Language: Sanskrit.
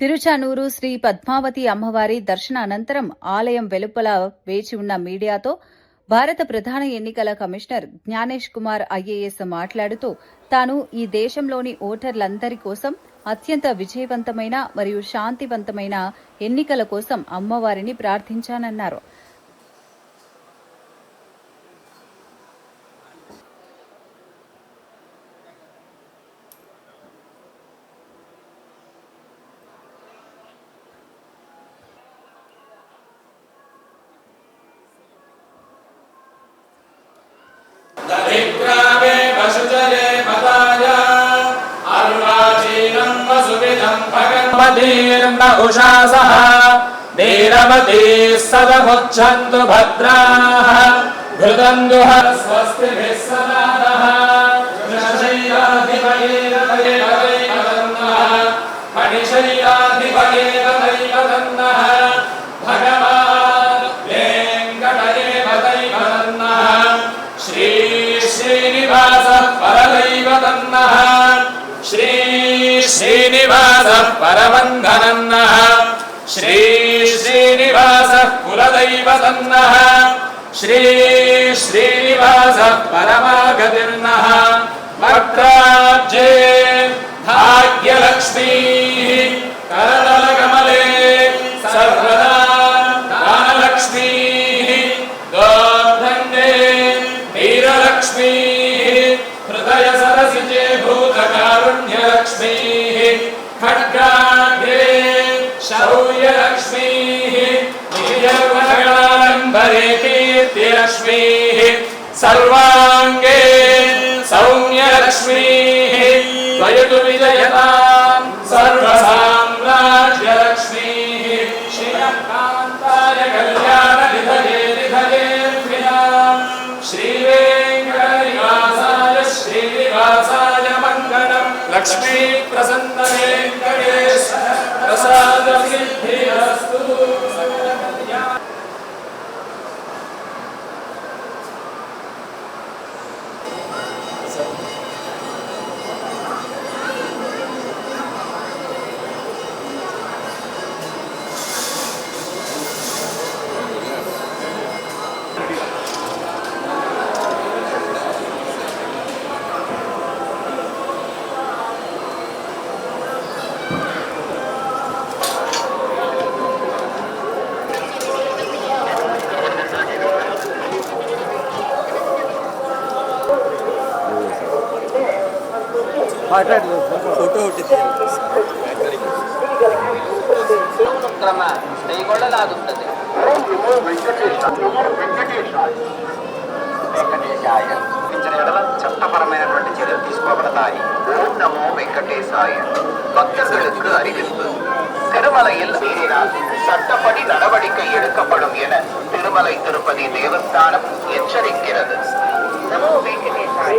తిరుచానూరు శ్రీ పద్మావతి అమ్మవారి దర్శన అనంతరం ఆలయం వెలుపల వేచి ఉన్న మీడియాతో భారత ప్రధాన ఎన్నికల కమిషనర్ జ్ఞానేష్ కుమార్ ఐఏఎస్ మాట్లాడుతూ తాను ఈ దేశంలోని ఓటర్లందరి కోసం అత్యంత విజయవంతమైన మరియు శాంతివంతమైన ఎన్నికల కోసం అమ్మవారిని ప్రార్థించానన్నారు. दधिग्रामे वसुजरे मताया अर्वाचीनं वसुविदं भगन्मदीर्न उषासः नीरवतीः सदमुच्छन्तु भद्राः घृतन्दुः स्वस्तिभिः सदा नः वृषशय्याधिपयेरवैवदन्नः फणिशय्याधिपयेरवैवदन्नः भगवान् वेङ्कटदेवदैवदन्नः श्रीनिवासः परदैवतन्नः श्रीनिवासः परमन्धनन्नः श्रीनिवासः कुलदैवतन्नः श्रीनिवासः परमागतिर्नः वक्त्राब्जे भाग्यलक्ष्मीः करतलकमले सर्वदा दानलक्ष्मीः दोर्धन्ये वीरलक्ष्मीः हृदय सरसिजे भूतकारुण्यलक्ष्मीः खड्गाग्रे शौर्यलक्ष्मीः निजगणाडम्बरे कीर्तिलक्ष्मीः सर्वाङ्गे सौम्यलक्ष्मीः त्वयतु विजयतां सर्वसाम्राज्यलक्ष्मीः श्रीकान्ताय कल्याणनिधये श्रीनिवासाय मङ्गलम् लक्ष्मी प्रसन्न वेङ्कटेश प्रसाद सिद्धिरस्तु। ಫೋಟೋ ಕ್ರಮ ಕೈಗೊಳ್ಳಲಾಗುತ್ತದೆ. వెంకటేశాయ చట్టపరమైనటువంటి చర్యలు తీసుకోబడతాయి. ఓం నమో వెంకటేశాయ. பக்தர்களுக்கு அறிவிப்பு. திருமலையில் சட்டப்படி நடவடிக்கை எடுக்கப்படும் என திருமலை திருப்பதி தேவஸ்தானம் எச்சரிக்கிறது. நமோ வெங்கடேசாய.